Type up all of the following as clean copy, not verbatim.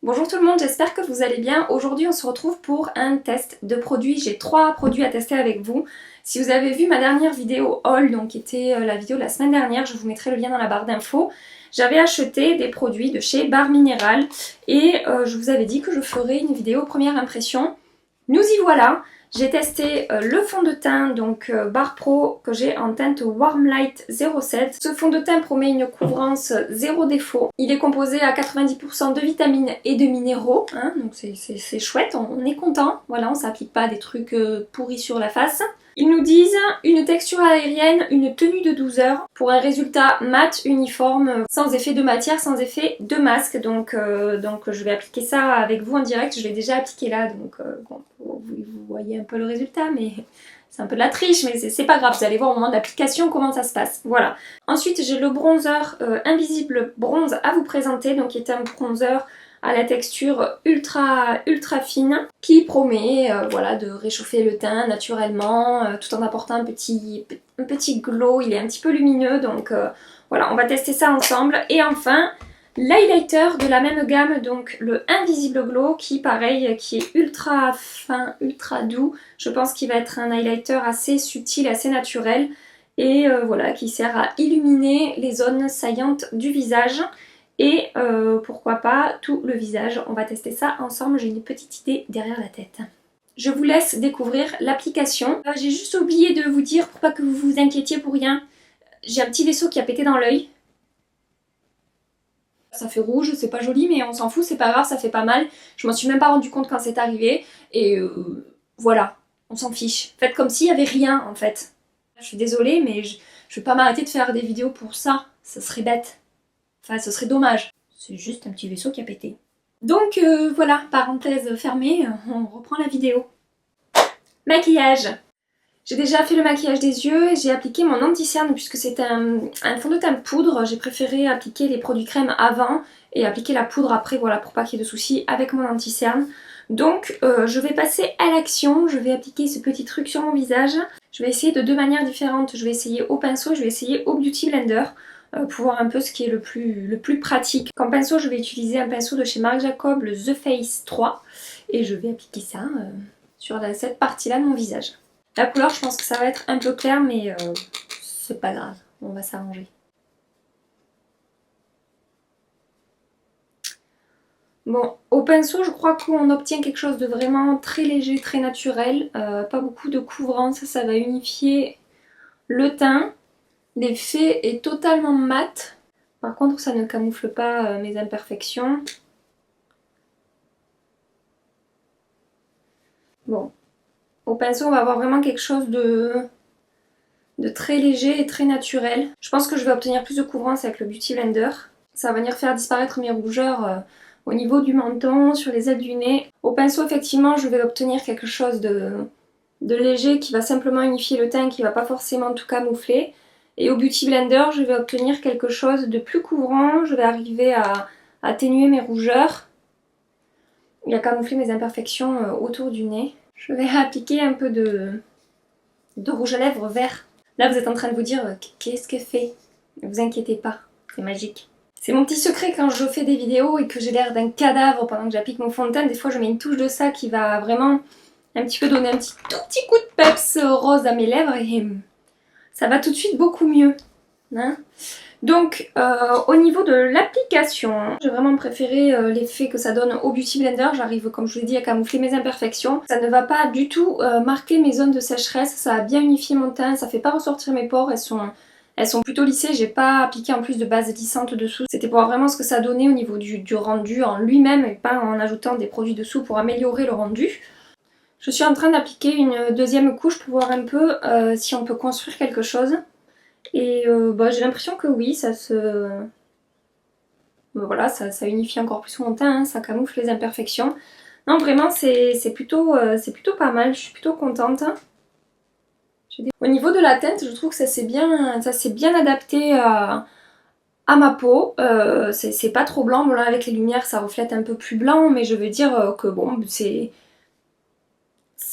Bonjour tout le monde, j'espère que vous allez bien. Aujourd'hui on se retrouve pour un test de produits. J'ai 3 produits à tester avec vous. Si vous avez vu ma dernière vidéo haul, donc qui était la vidéo de la semaine dernière, je vous mettrai le lien dans la barre d'infos. J'avais acheté des produits de chez Bar Minéral et je vous avais dit que je ferais une vidéo première impression. Nous y voilà. J'ai testé le fond de teint, donc Bar Pro, que j'ai en teinte Warm Light 07. Ce fond de teint promet une couvrance zéro défaut. Il est composé à 90% de vitamines et de minéraux, hein, donc c'est chouette, on est content. Voilà, on s'applique pas des trucs pourris sur la face. Ils nous disent une texture aérienne, une tenue de 12 heures pour un résultat mat, uniforme, sans effet de matière, sans effet de masque. Donc je vais appliquer ça avec vous en direct, je l'ai déjà appliqué là, donc bon, vous voyez un peu le résultat, mais c'est un peu de la triche, mais c'est pas grave, vous allez voir au moment de l'application comment ça se passe. Voilà. Ensuite j'ai le bronzer Invisible Bronze à vous présenter, donc qui est un bronzer à la texture ultra fine qui promet voilà, de réchauffer le teint naturellement tout en apportant un petit glow. Il est un petit peu lumineux, donc voilà, on va tester ça ensemble. Et enfin l'highlighter de la même gamme, donc le Invisible Glow, qui pareil, qui est ultra fin, ultra doux. Je pense qu'il va être un highlighter assez subtil, assez naturel et voilà, qui sert à illuminer les zones saillantes du visage. Et pourquoi pas tout le visage. On va tester ça ensemble, j'ai une petite idée derrière la tête. Je vous laisse découvrir l'application. J'ai juste oublié de vous dire, pour pas que vous vous inquiétiez pour rien, j'ai un petit vaisseau qui a pété dans l'œil. Ça fait rouge, c'est pas joli, mais on s'en fout, c'est pas grave, ça fait pas mal. Je m'en suis même pas rendu compte quand c'est arrivé. Et voilà, on s'en fiche. Faites comme s'il y avait rien en fait. Je suis désolée, mais je vais pas m'arrêter de faire des vidéos pour ça. Ça serait bête. Enfin, ce serait dommage. C'est juste un petit vaisseau qui a pété. Donc voilà, parenthèse fermée, on reprend la vidéo. Maquillage. J'ai déjà fait le maquillage des yeux et j'ai appliqué mon anti-cerne puisque c'est un fond de teint poudre. J'ai préféré appliquer les produits crème avant et appliquer la poudre après, voilà, pour pas qu'il y ait de soucis avec mon anti-cerne. Donc je vais passer à l'action, je vais appliquer ce petit truc sur mon visage. Je vais essayer de 2 manières différentes. Je vais essayer au pinceau, je vais essayer au Beauty Blender. Pour voir un peu ce qui est le plus pratique. Comme pinceau, je vais utiliser un pinceau de chez Marc Jacob, le The Face 3. Et je vais appliquer ça sur cette partie-là de mon visage. La couleur, je pense que ça va être un peu clair, mais c'est pas grave, on va s'arranger. Bon, au pinceau, je crois qu'on obtient quelque chose de vraiment très léger, très naturel. Pas beaucoup de couvrance, ça va unifier le teint. L'effet est totalement mat. Par contre, ça ne camoufle pas mes imperfections. Bon. Au pinceau, on va avoir vraiment quelque chose de très léger et très naturel. Je pense que je vais obtenir plus de couvrance avec le Beauty Blender. Ça va venir faire disparaître mes rougeurs au niveau du menton, sur les ailes du nez. Au pinceau, effectivement, je vais obtenir quelque chose de léger qui va simplement unifier le teint, qui va pas forcément tout camoufler. Et au Beauty Blender, je vais obtenir quelque chose de plus couvrant. Je vais arriver à atténuer mes rougeurs et à camoufler mes imperfections autour du nez. Je vais appliquer un peu de rouge à lèvres vert. Là, vous êtes en train de vous dire qu'est-ce qu'elle fait? Ne vous inquiétez pas, c'est magique. C'est mon petit secret quand je fais des vidéos et que j'ai l'air d'un cadavre pendant que j'applique mon fond de teint. Des fois, je mets une touche de ça qui va vraiment un petit peu donner un tout petit coup de peps rose à mes lèvres et ça va tout de suite beaucoup mieux. Hein? Donc au niveau de l'application, j'ai vraiment préféré l'effet que ça donne au Beauty Blender. J'arrive, comme je vous l'ai dit, à camoufler mes imperfections. Ça ne va pas du tout marquer mes zones de sécheresse, ça a bien unifié mon teint, ça fait pas ressortir mes pores, elles sont plutôt lissées. J'ai pas appliqué en plus de base lissante dessous. C'était pour voir vraiment ce que ça donnait au niveau du rendu en lui-même et pas en ajoutant des produits dessous pour améliorer le rendu. Je suis en train d'appliquer une deuxième couche pour voir un peu si on peut construire quelque chose. Et bah, j'ai l'impression que oui, ça se... Voilà, ça unifie encore plus mon teint, hein, ça camoufle les imperfections. Non, vraiment, c'est plutôt pas mal, je suis plutôt contente. Au niveau de la teinte, je trouve que ça s'est bien adapté à ma peau. C'est pas trop blanc, bon là avec les lumières ça reflète un peu plus blanc, mais je veux dire que bon, c'est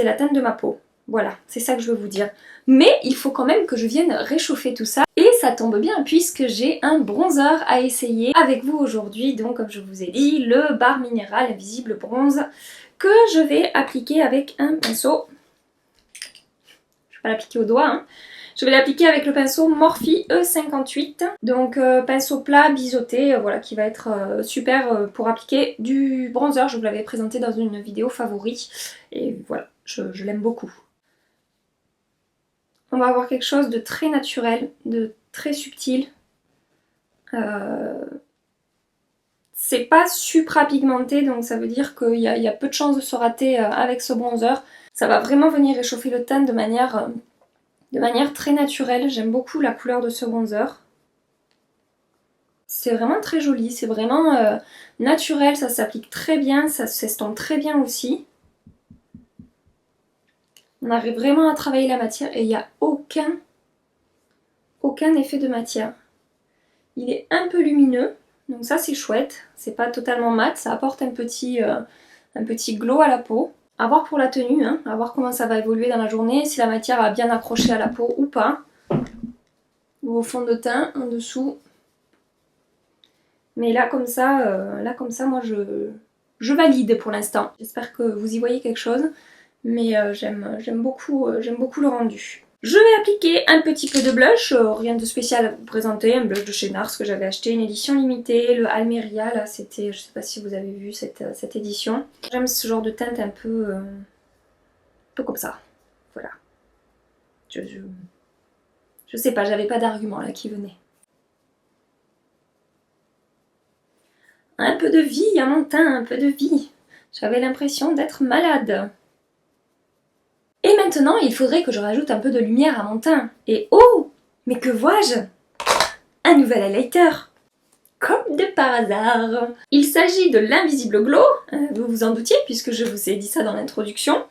la teinte de ma peau. Voilà, c'est ça que je veux vous dire. Mais il faut quand même que je vienne réchauffer tout ça. Et ça tombe bien puisque j'ai un bronzer à essayer avec vous aujourd'hui. Donc comme je vous ai dit, le Bar Minéral Invisible Bronze que je vais appliquer avec un pinceau. Je vais pas l'appliquer au doigt, hein. Je vais l'appliquer avec le pinceau Morphe E58. Donc pinceau plat biseauté, voilà, qui va être super pour appliquer du bronzer. Je vous l'avais présenté dans une vidéo favori. Et voilà, je l'aime beaucoup. On va avoir quelque chose de très naturel, de très subtil. C'est pas supra pigmenté, donc ça veut dire qu'il y a peu de chances de se rater avec ce bronzer. Ça va vraiment venir réchauffer le teint de manière très naturelle. J'aime beaucoup la couleur de ce bronzer. C'est vraiment très joli, c'est vraiment naturel, ça s'applique très bien, ça s'estompe très bien aussi. On arrive vraiment à travailler la matière et il n'y a aucun effet de matière. Il est un peu lumineux, donc ça c'est chouette. C'est pas totalement mat, ça apporte un petit glow à la peau. À voir pour la tenue, hein, à voir comment ça va évoluer dans la journée, si la matière a bien accroché à la peau ou pas. Ou au fond de teint, en dessous. Mais là comme ça moi je valide pour l'instant. J'espère que vous y voyez quelque chose. Mais j'aime beaucoup le rendu. Je vais appliquer un petit peu de blush, rien de spécial à vous présenter, un blush de chez NARS que j'avais acheté, une édition limitée, le Almeria, là c'était, je sais pas si vous avez vu cette édition. J'aime ce genre de teinte un peu comme ça, voilà. Je sais pas, j'avais pas d'argument là qui venait. Un peu de vie à mon teint, un peu de vie. J'avais l'impression d'être malade. Et maintenant, il faudrait que je rajoute un peu de lumière à mon teint. Et oh, mais que vois-je? Un nouvel highlighter. Comme de par hasard. Il s'agit de l'Invisible Glow, vous vous en doutiez puisque je vous ai dit ça dans l'introduction.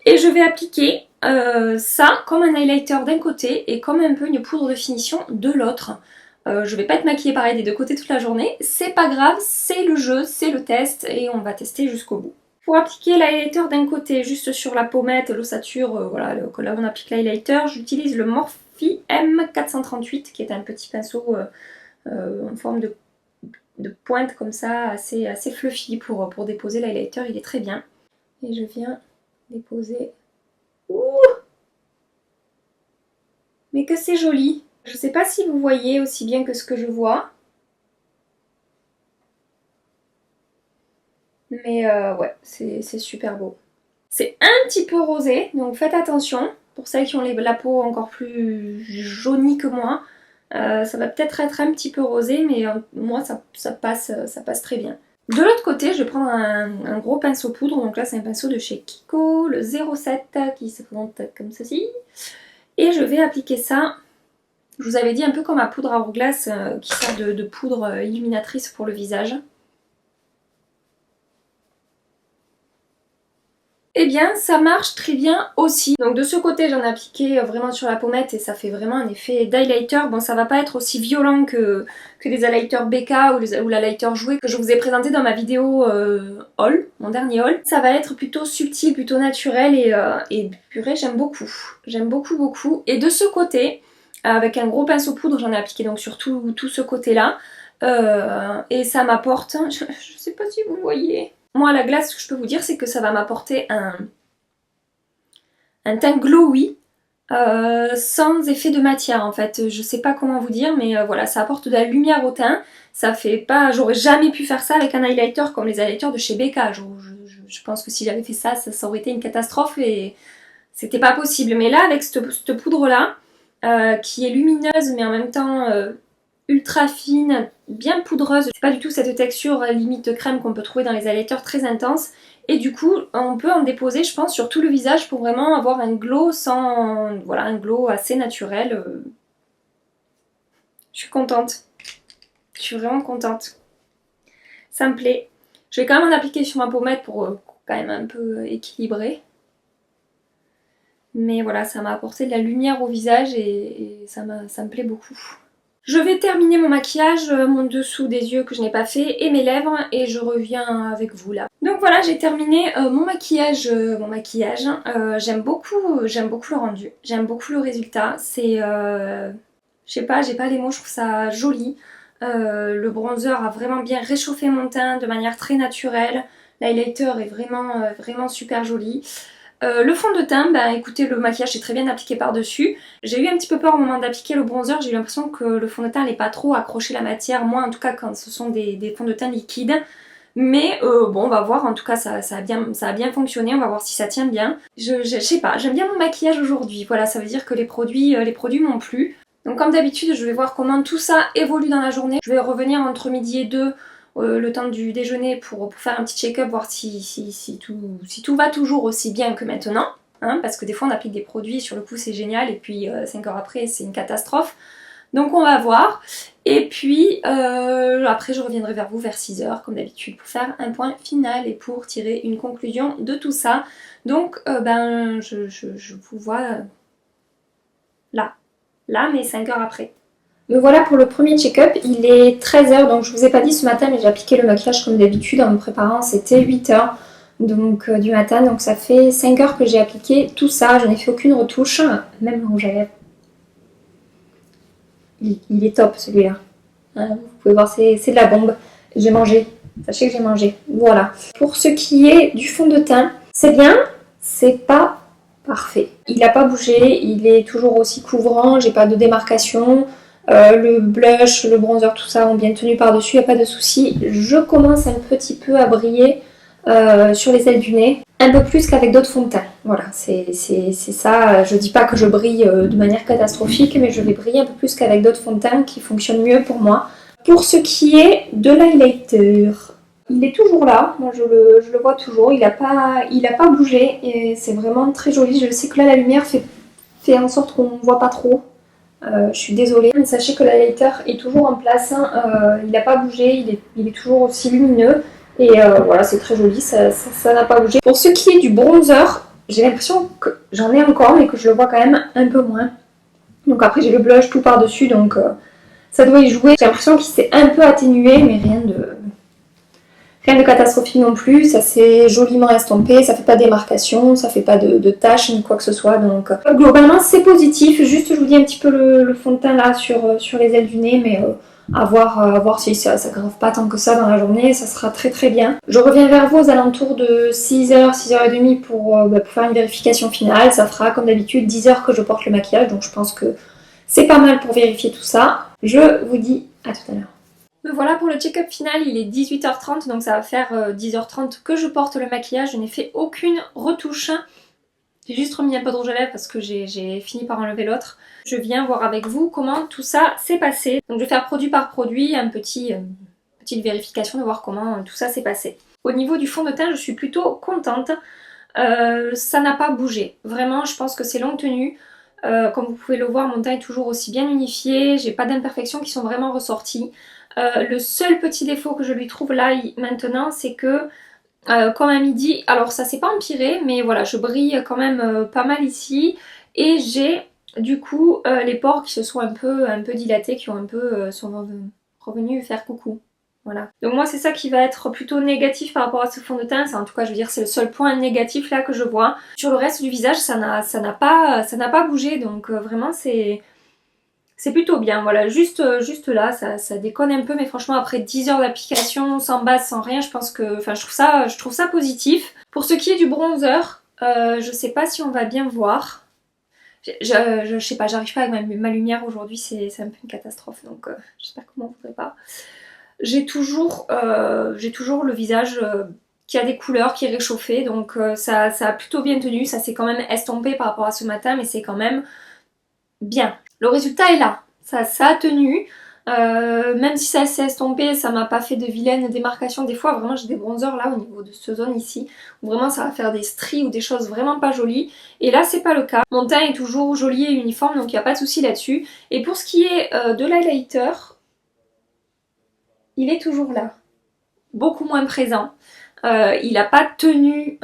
Et je vais appliquer ça comme un highlighter d'un côté et comme un peu une poudre de finition de l'autre. Je vais pas être maquillée pareil des deux côtés toute la journée. C'est pas grave, c'est le jeu, c'est le test et on va tester jusqu'au bout. Pour appliquer l'highlighter d'un côté, juste sur la pommette, l'ossature, voilà, là où on applique l'highlighter, j'utilise le Morphe M438, qui est un petit pinceau en forme de pointe comme ça, assez fluffy pour déposer l'highlighter, il est très bien. Et je viens déposer... Ouh, mais que c'est joli! Je sais pas si vous voyez aussi bien que ce que je vois. Mais ouais, c'est super beau. C'est un petit peu rosé, donc faites attention. Pour celles qui ont la peau encore plus jaunie que moi, ça va peut-être être un petit peu rosé, mais moi ça passe très bien. De l'autre côté, je vais prendre un gros pinceau poudre, donc là c'est un pinceau de chez Kiko, le 07, qui se présente comme ceci. Et je vais appliquer ça, je vous avais dit un peu comme ma poudre à Hourglass, qui sert de poudre illuminatrice pour le visage. Eh bien ça marche très bien aussi. Donc de ce côté j'en ai appliqué vraiment sur la pommette et ça fait vraiment un effet d'highlighter. Bon, ça va pas être aussi violent que les highlighters BK ou l'highlighter jouet que je vous ai présenté dans ma vidéo haul, mon dernier haul. Ça va être plutôt subtil, plutôt naturel et purée, j'aime beaucoup. J'aime beaucoup. Et de ce côté, avec un gros pinceau poudre, j'en ai appliqué donc sur tout ce côté là. Et ça m'apporte, je sais pas si vous voyez... Moi, la glace, ce que je peux vous dire, c'est que ça va m'apporter un teint glowy, sans effet de matière en fait. Je sais pas comment vous dire, mais voilà, ça apporte de la lumière au teint. Ça fait pas... J'aurais jamais pu faire ça avec un highlighter comme les highlighters de chez BK. Je pense que si j'avais fait ça, ça aurait été une catastrophe et c'était pas possible. Mais là, avec cette poudre-là, qui est lumineuse, mais en même temps... ultra fine, bien poudreuse, c'est pas du tout cette texture limite crème qu'on peut trouver dans les highlighters très intense et du coup on peut en déposer je pense sur tout le visage pour vraiment avoir un glow sans... voilà, un glow assez naturel. Je suis contente, je suis vraiment contente, ça me plaît. Je vais quand même en appliquer sur ma pommette pour quand même un peu équilibrer. Mais voilà, ça m'a apporté de la lumière au visage et ça me plaît beaucoup. Je vais terminer mon maquillage, mon dessous des yeux que je n'ai pas fait et mes lèvres et je reviens avec vous là. Donc voilà, j'ai terminé mon maquillage. J'aime beaucoup le rendu, j'aime beaucoup le résultat. C'est Je sais pas, j'ai pas les mots, je trouve ça joli. Le bronzer a vraiment bien réchauffé mon teint de manière très naturelle. L'highlighter est vraiment super joli. Le fond de teint, bah écoutez, le maquillage est très bien appliqué par-dessus. J'ai eu un petit peu peur au moment d'appliquer le bronzer, j'ai eu l'impression que le fond de teint n'allait pas trop accrocher la matière, moi en tout cas quand ce sont des fonds de teint liquides. Mais bon, on va voir, en tout cas ça a bien fonctionné, on va voir si ça tient bien. Je sais pas, j'aime bien mon maquillage aujourd'hui, voilà, ça veut dire que les produits m'ont plu. Donc comme d'habitude, je vais voir comment tout ça évolue dans la journée. Je vais revenir entre midi et 2, le temps du déjeuner pour faire un petit check-up, voir si tout va toujours aussi bien que maintenant. Hein, parce que des fois on applique des produits, sur le coup c'est génial, et puis 5 heures après c'est une catastrophe. Donc on va voir. Et puis après je reviendrai vers vous vers 6 heures comme d'habitude pour faire un point final et pour tirer une conclusion de tout ça. Donc ben je vous vois là mais 5 heures après. Me voilà pour le premier check-up, il est 13 heures, donc je vous ai pas dit ce matin mais j'ai appliqué le maquillage comme d'habitude en me préparant, c'était 8 heures donc, du matin, donc ça fait 5 heures que j'ai appliqué tout ça, je n'ai fait aucune retouche, même le rouge à lèvres. Il est top celui-là. Hein, vous pouvez voir, c'est de la bombe. J'ai mangé. Sachez que j'ai mangé. Voilà. Pour ce qui est du fond de teint, c'est bien, c'est pas parfait. Il n'a pas bougé, il est toujours aussi couvrant, j'ai pas de démarcation. Le blush, le bronzer, tout ça ont bien tenu par-dessus, il n'y a pas de souci. Je commence un petit peu à briller sur les ailes du nez, un peu plus qu'avec d'autres fonds de teint. Voilà, c'est ça. Je dis pas que je brille de manière catastrophique, mais je vais briller un peu plus qu'avec d'autres fonds de teint qui fonctionnent mieux pour moi. Pour ce qui est de l'highlighter, il est toujours là, moi je le vois toujours, il a pas bougé et c'est vraiment très joli. Je sais que là la lumière fait en sorte qu'on ne voit pas trop. Je suis désolée, mais sachez que l'highlighter est toujours en place, hein. Il n'a pas bougé, il est toujours aussi lumineux. Et voilà, c'est très joli, ça n'a pas bougé. Pour ce qui est du bronzer, j'ai l'impression que j'en ai encore, mais que je le vois quand même un peu moins. Donc après, j'ai le blush tout par-dessus, donc ça doit y jouer. J'ai l'impression qu'il s'est un peu atténué, mais rien de catastrophique non plus. Ça s'est joliment estompé, ça fait pas de démarcation, ça fait pas de taches ni quoi que ce soit. Donc globalement, c'est positif. Juste, je vous dis un petit peu le fond de teint là sur les ailes du nez, mais à voir si ça grave pas tant que ça dans la journée, ça sera très bien. Je reviens vers vous aux alentours de 6h, 6h30 pour faire une vérification finale. Ça fera comme d'habitude 10 heures que je porte le maquillage, donc je pense que c'est pas mal pour vérifier tout ça. Je vous dis à tout à l'heure. Me voilà pour le check-up final, il est 18h30, donc ça va faire 10h30 que je porte le maquillage. Je n'ai fait aucune retouche. J'ai juste remis un peu de rouge à lèvres parce que j'ai fini par enlever l'autre. Je viens voir avec vous comment tout ça s'est passé. Donc je vais faire produit par produit, petite vérification de voir comment tout ça s'est passé. Au niveau du fond de teint, je suis plutôt contente. Ça n'a pas bougé. Vraiment, je pense que c'est longue tenue. Comme vous pouvez le voir, mon teint est toujours aussi bien unifié. J'ai pas d'imperfections qui sont vraiment ressorties. Le seul petit défaut que je lui trouve là maintenant, c'est que comme à midi, alors ça s'est pas empiré, mais voilà, je brille quand même pas mal ici et j'ai du coup les pores qui se sont un peu dilatés, qui ont un peu sont revenus faire coucou. Voilà. Donc moi c'est ça qui va être plutôt négatif par rapport à ce fond de teint, en tout cas je veux dire c'est le seul point négatif là que je vois. Sur le reste du visage ça n'a pas bougé, donc vraiment c'est plutôt bien, voilà, juste là, ça déconne un peu, mais franchement après 10 heures d'application, sans base, sans rien, je pense que, enfin je trouve ça positif. Pour ce qui est du bronzer, je sais pas si on va bien voir. Je sais pas, j'arrive pas avec ma lumière aujourd'hui, c'est un peu une catastrophe, donc j'espère que vous m'en voudrez pas. J'ai toujours le visage qui a des couleurs, qui est réchauffé, donc ça a plutôt bien tenu, ça s'est quand même estompé par rapport à ce matin, mais c'est quand même bien. Le résultat est là, ça a tenu, même si ça s'est estompé, ça m'a pas fait de vilaines démarcations. Des fois vraiment j'ai des bronzers là au niveau de cette zone ici, où vraiment ça va faire des stries ou des choses vraiment pas jolies. Et là c'est pas le cas, mon teint est toujours joli et uniforme, donc il n'y a pas de souci là-dessus. Et pour ce qui est de l'highlighter, il est toujours là, beaucoup moins présent. Il n'a pas tenu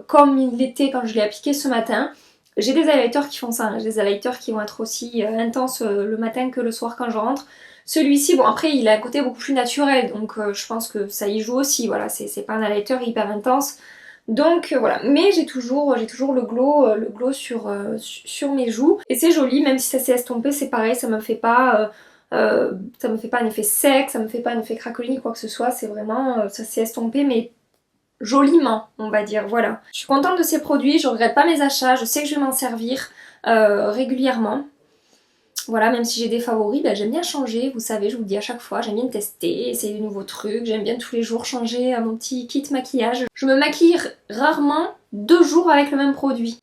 comme il était quand je l'ai appliqué ce matin. J'ai des highlighters qui font ça, hein. J'ai des highlighters qui vont être aussi intenses le matin que le soir quand je rentre. Celui-ci, bon après il a un côté beaucoup plus naturel, donc je pense que ça y joue aussi, voilà, c'est pas un highlighter hyper intense. Donc voilà, mais j'ai toujours le glow sur mes joues. Et c'est joli, même si ça s'est estompé, c'est pareil, ça me fait pas un effet sec, ça me fait pas un effet craquelis ni quoi que ce soit, c'est vraiment, ça s'est estompé mais joliment, on va dire, voilà. Je suis contente de ces produits, je regrette pas mes achats, je sais que je vais m'en servir régulièrement. Voilà, même si j'ai des favoris, ben, j'aime bien changer, vous savez, je vous le dis à chaque fois, j'aime bien tester, essayer de nouveaux trucs, j'aime bien tous les jours changer mon petit kit maquillage. Je me maquille rarement 2 jours avec le même produit.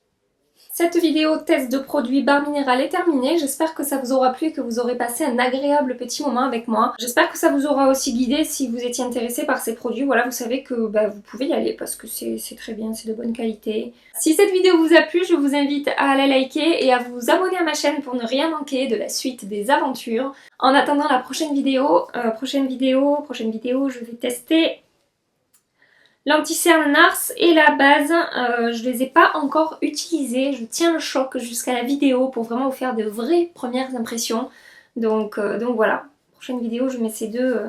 Cette vidéo test de produits Barre Minéral est terminée, j'espère que ça vous aura plu et que vous aurez passé un agréable petit moment avec moi. J'espère que ça vous aura aussi guidé si vous étiez intéressé par ces produits. Voilà, vous savez que vous pouvez y aller parce que c'est très bien, c'est de bonne qualité. Si cette vidéo vous a plu, je vous invite à la liker et à vous abonner à ma chaîne pour ne rien manquer de la suite des aventures. En attendant la prochaine vidéo, je vais tester l'anti-cerne NARS et la base, je les ai pas encore utilisés, je tiens le choc jusqu'à la vidéo pour vraiment vous faire de vraies premières impressions. Donc voilà, prochaine vidéo je mets ces deux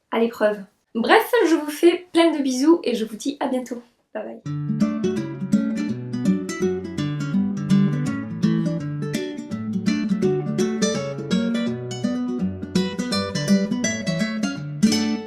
à l'épreuve. Bref, je vous fais plein de bisous et je vous dis à bientôt. Bye bye.